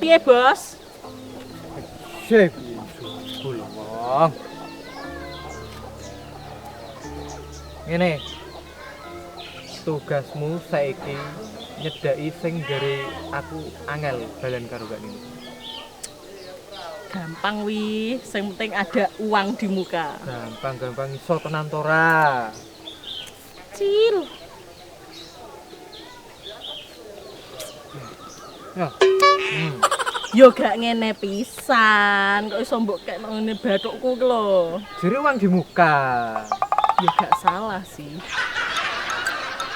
Piye, Bos? Sip, Wong. Ngene. Tugasmu saiki nyedaki sing gare aku angel balan karo Mbak Nini. Gampang wi, sing penting ada uang di muka. Gampang iso tenan to ora? Cil. Ya. Yo gak ngene pisan, kok iso mbok kek ngene bathukku ki lho. Jere uang di muka. Ya gak salah sih.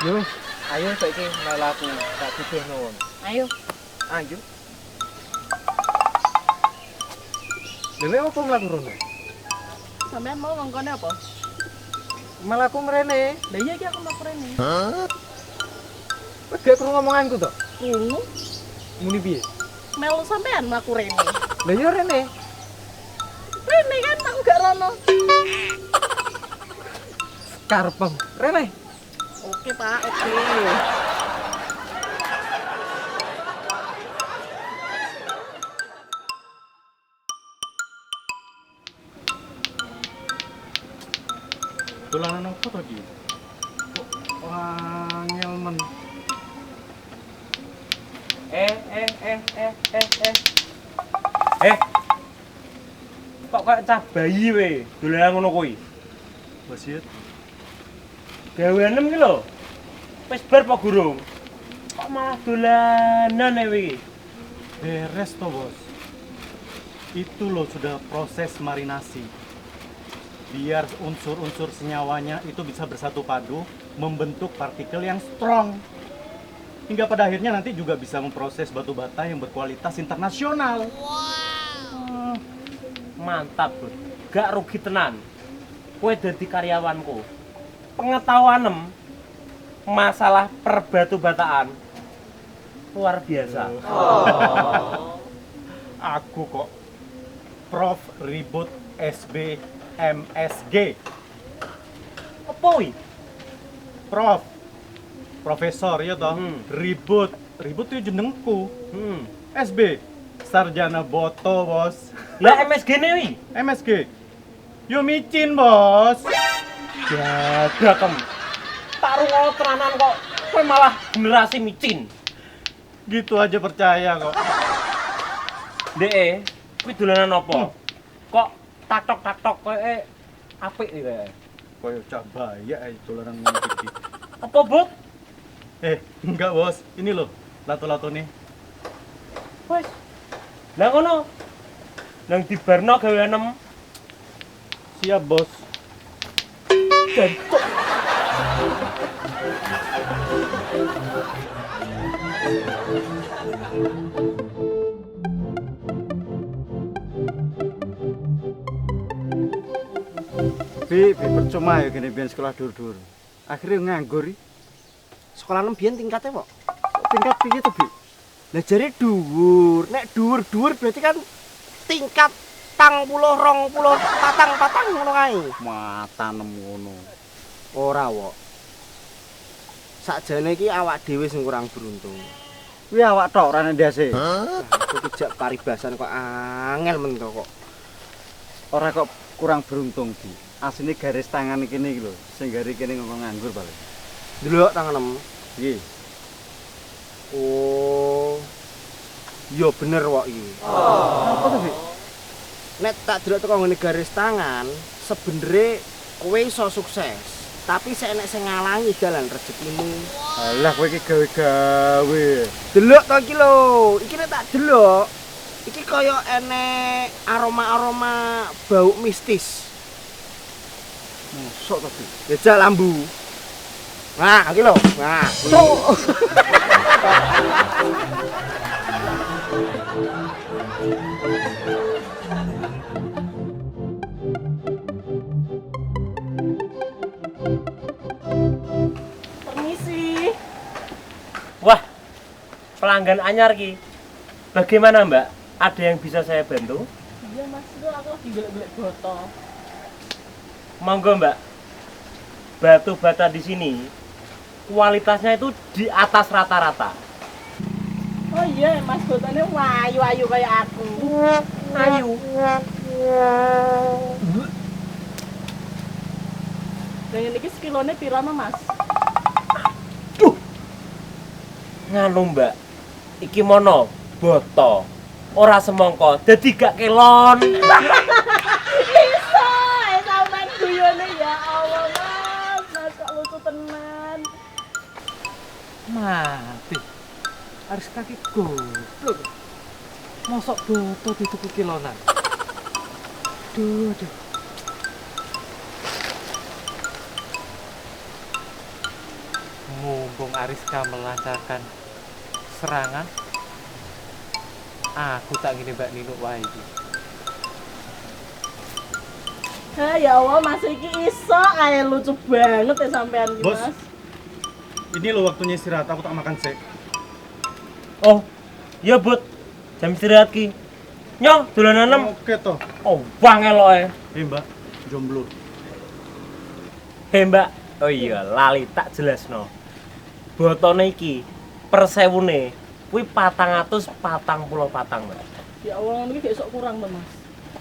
Yo wis, ayo saiki melaku tak butuh nuwun. Ayo. Ayo. Dewe opo mlaku rono? Sampean mau ngongkone apa? Melaku mrene. Lah iya iki aku mau rene. Wis gak krungu omonganku to? Krungu Muni piye? melu sampean mlaku rene. Lah iya rene. Rene kan aku gak rono. Karpem. Rene. Oke, Pak. Oke. Dolanan apa to iki? Wangel men. Kok kayak cah bayi we, dolanan ngono kuwi. Wasit. Gaweanem ki lho. Wis bar apa gurung? Kok malah dolanan iki? Beres to, Bos. Itu loh sudah proses marinasi. Biar unsur-unsur senyawanya itu bisa bersatu padu, membentuk partikel yang strong. Hingga pada akhirnya nanti juga bisa memproses batu bata yang berkualitas internasional. Mantap, Bro. Gak rugi tenan. Kowe dadi karyawanku. Pengetahuanem masalah perbatu bataan luar biasa. Aku kok Prof Ribut SB MSG. Apa wi? Prof Profesor ya toh. Ribut itu jenengku. SB Sarjana Boto, Bos. Lah MSG ne wi? MSG. Yo micin, Bos. Gadakem. Tak rungono tenanan kok. Kowe malah generasi micin. Gitu aja percaya kok. Dek, kuwi dolanan apa? Kok tak-tok kowe apik iki kae. Koyo cah bahaya dolanan ngene iki. Apa, Bot? Enggak, Bos. Ini loh, lato-lato nih. Wes. Lah ngono. Nang dibarno gaweanem. Siap, Bos. Jantuk. Bi percuma ya gini biyen sekolah dur-dur. Akhirnya nganggur. Sekolah 6 biyen tingkatnya kok. Tingkat piye to, Bi? Lah jare dhuwur. Nek dhuwur berarti kan tingkat 20 patang ngono kae. Matanem ngono. Ora kok. Sakjane iki awak dhewe sing kurang beruntung. Kuwi awak tok ora ndase. Aku dijak paribasan kok angel men to kok. Ora kok kurang beruntung, Bi. Asline garis tangan iki lho, sing gari kene ngomong nganggur balik. Delok tanganem. Nggih. Oh. Iya bener kok iki. Apa to, Bi? Nek tak delok teko ngene garis tangan, sebenere kowe iso sukses. Tapi sik enek sing ngalangi dalan rezekimu. Alah kowe iki gawe-gawe. Delok to iki lho. Iki nek tak delok, iki kaya enek aroma-aroma bau mistis. Mosok to, Bi? Jajal lambu. Nah, iki lho. Nah, Permisi. Wah, pelanggan anyar ki. Bagaimana Mbak? Ada yang bisa saya bantu? Iya mas, itu aku lagi golek-golek botol. Monggo Mbak. Batu bata di sini kualitasnya itu di atas rata-rata. Oh iya mas, botolnya wayu-wayu kayak aku. Ayu. Dan ini sekilonnya pirama mas? Nganu Mbak. Iki mono boto. Ora semongko, dadi gak kelon. Bisa, sampean guyone ya Allah mas. Mas kok lucu tenan. Mati. Harus kaki goblok. Mosok boto dituku kilonan. Duh. Mumpung Ariska melancarkan serangan, aku tak gini Mbak Nino wae iki. Ha ya Allah, mas iki iso ae lucu banget ya sampean iki Bos. mas. Ini lo waktunya istirahat, aku tak makan sek. Oh, iya Bud. Jam istirahat ki. Nyo, dolanan 6. Oke toh. Oh, bang eloke. Mbak, jomblo. Hei Mbak. Oh iya, lali tak jelasno. Botone iki per sewune kuwi 444 Mbak. Ya Allah, ini gak iso kurang tuh mas.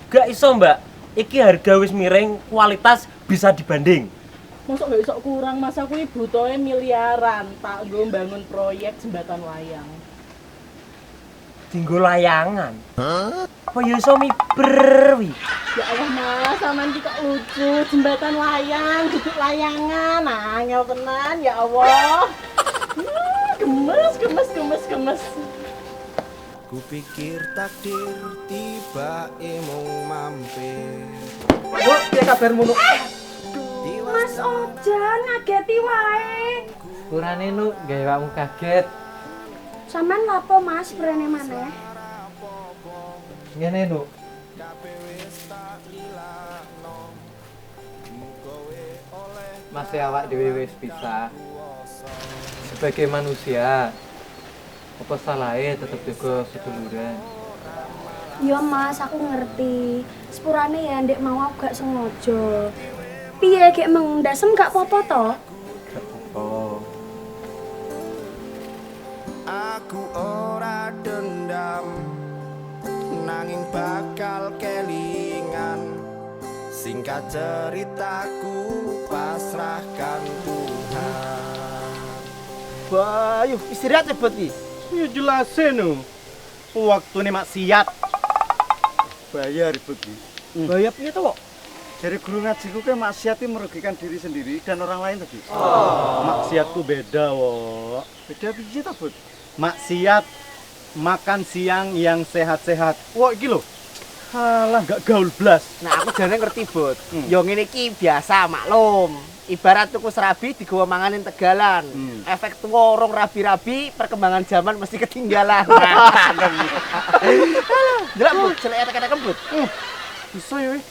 Gak iso Mbak. Iki harga wis miring, kualitas bisa dibanding. Masuk gak iso kurang mas, aku ini butuhnya miliaran. Tak gue bangun proyek jembatan layang. Dinggo layangan. Oh ya iso miber wi. Ya Allah mas, sampean kita lucu. Jembatan layang, duduk layangan. Nah, angel tenan, ya Allah. Gemes. Kupikir takdir tiba emong mampir. Bu, piye kabarmu Nu? Mas Ojan ngageti wae. Urane Nu gawe awakmu kaget. Sampean lapo Mas brene maneh? Ngene Nu. Masih awak dhewe wis pisah. Sebagai manusia, apa salahnya tetap jaga seduluran? Iya Mas, aku ngerti. Sepurane ya ndek mau aku gak sengaja. Piye gek mengndasem gak apa-apa to? Gak apa-apa. Aku ora dendam nanging bakal kelingan. Singkat ceritaku pasrahkan Tuhan. Bayu, istirahat ya buat ki. Ya jelasin no. Waktu ini maksiat. Bayar ribut iki. Bayar piye to kok? Dari guru ngajiku kan maksiat itu merugikan diri sendiri dan orang lain tadi. Maksiatku beda, wo. Beda biji ta, Bud? Maksiat makan siang yang sehat-sehat. Wah, iki lho. Halah, gak gaul blas. Nah, aku jane ngerti, Bud. Yo ngene iki biasa maklum. Ibarat tuku serabi digawa manganin Tegalan. Efek tuwa orang rabi-rabi, perkembangan zaman mesti ketinggalan. Delok, Bud, celek tekan Bud. Bisa ya, weh.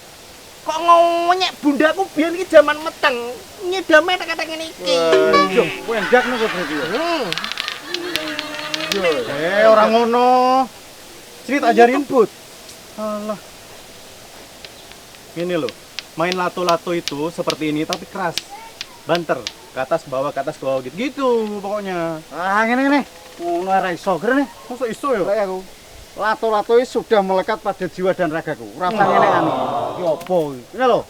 Kok ngonyek bundaku biyen iki zaman meteng. Nyedame tekan ngene iki. Yo, wendak no kok berarti. Hmm. Orang ngono. Sini tak ajarin, Bud. Alah. Ini loh, main lato-lato itu seperti ini tapi keras. Banter, ke atas bawah gitu. Gitu pokoknya. Ah, ngene. Ngono ora iso kene. Masa iso ya? Lek aku. Lato-lato ini sudah melekat pada jiwa dan ragaku. Ora usah ngene kan. Iki opo iki? Ngene lho.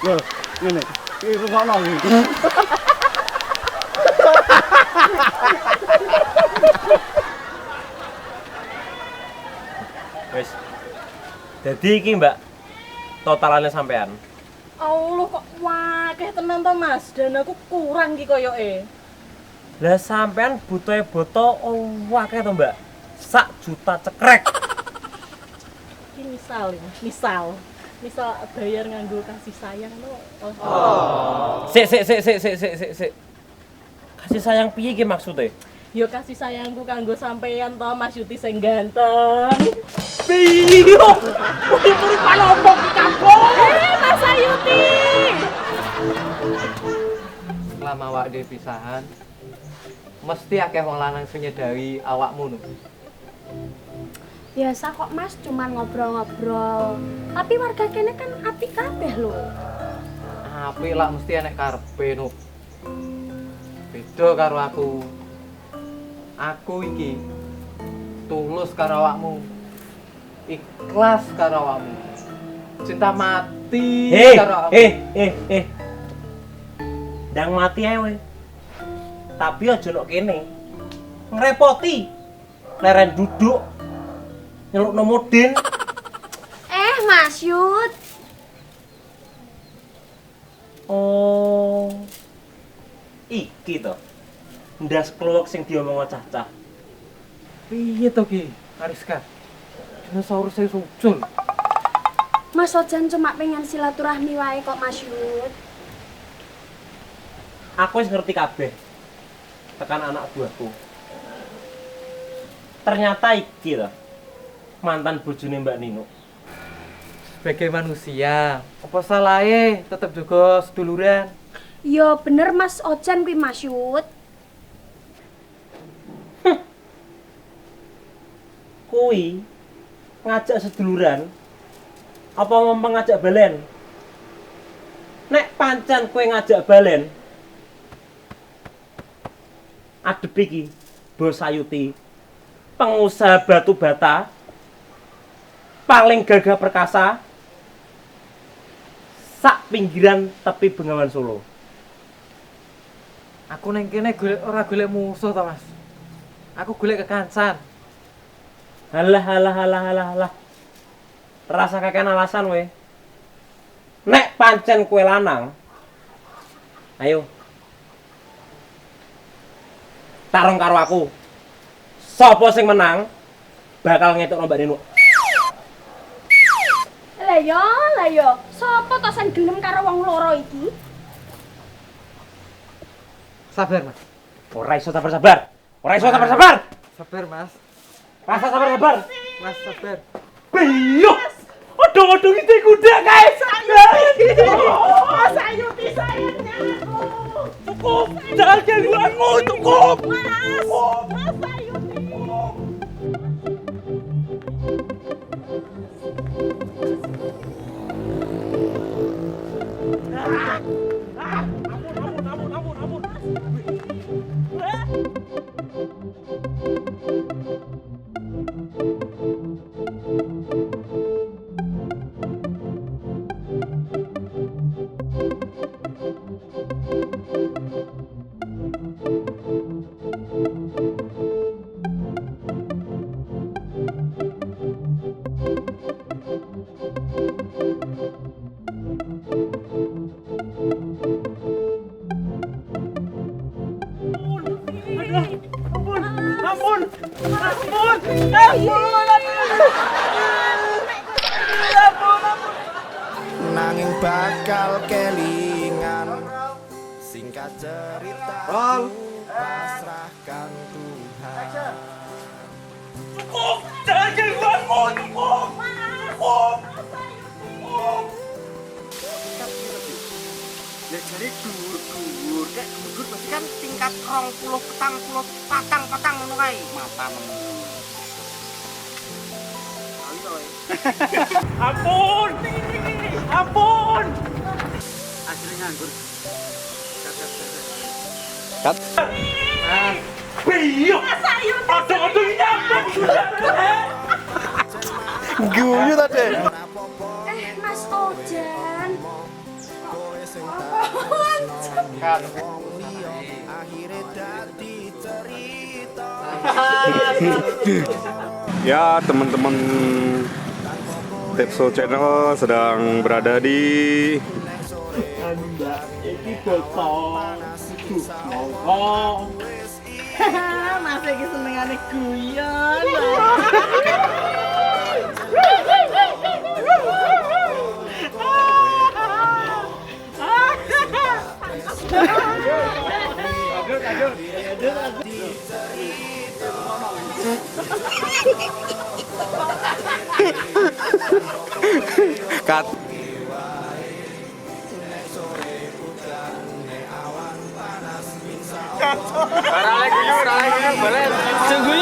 Lho, ngene. Iki rungokno iki. Wis. Jadi iki Mbak, totalannya sampean. Allah kok wakeh tenan to mas, dan aku kurang ki koyoke. Lah sampean butuhe boto akeh to Mbak. 1 juta cekrek. Iki misal bayar nganggo kasih sayang no. Sik. Kasih sayang piye iki maksude? Yo kasih sayangku kanggo sampeyan to Mas Yuti sing ganteng. Biyo. Puri palompok di kampung. Mas Ayuti. Lama awak dhewe pisahan. Mesti akeh wong lanang sing nyedari awakmu no. Biasa kok Mas, cuman ngobrol-ngobrol. Tapi warga kene kan apik kabeh lho. Apik lah mesti enek karepe no. Beda karo aku. Aku iki tulus karo awakmu. Ikhlas karo awakmu. Cinta mati karo awakmu. Ndang mati ae kowe. Tapi aja nok kene. Ngrepoti. Leren duduk. Nyelukno moden. Mas Yud. Oh. Iki to. Ndas kluwek sing diomong cacah. Piye to ki, Ariska? Dinosaurus saya sujul. Mas Ojan cuma pengen silaturahmi wae kok Mas Yud. Aku wis ngerti kabeh. Tekan anak buahku. Ternyata iki to. Mantan bojone Mbak Nino. Sebagai manusia, apa salahnya tetap juga seduluran? Yo bener Mas Ojan kuwi Mas Yud. Kui ngajak seduluran apa mau ngajak balen? Nek pancen kowe ngajak balen, adep iki Bos Ayuti, pengusaha batu bata, paling gagah perkasa, sak pinggiran tepi Bengawan Solo. Aku neng kene ora golek musuh to, Mas. Aku golek kekancan. Halah. Rasa kakean alasan we. Nek pancen kue lanang, ayo tarung karo aku. Sopo sing menang bakal ngetuk Mbak Nino. Lah yo, sapa to sing gelem karo wong loro iki? Sabar, Mas. Ora iso sabar-sabar. Sabar, Mas. Rasa sabar-sabar. Mas, sabar. Biyo. Odong-odong itu kuda kae. Mas Ayuti sayangnya aku. Cukup. Jangan ganggu aku, cukup. Mas Ayuti. Ampun. Nanging bakal kelingan, singkat cerita pasrahkan Tuhan. Cukup. Jangan ganggu aku, cukup. Jadi dur kayak dur pasti kan tingkat 20 patang ngono kae. Mata nemu. Ampun. Asli nganggur. Kat. Biyo. Odong-odong iki ampun. Guyu tadi. Mas Ojan. Kan. Akhirnya dadi cerita. Ya, teman-teman Tepso Channel sedang berada di Iki botol. Mas iki senengane guyon. Kat. Ora lagi guyu, balen. Sungguh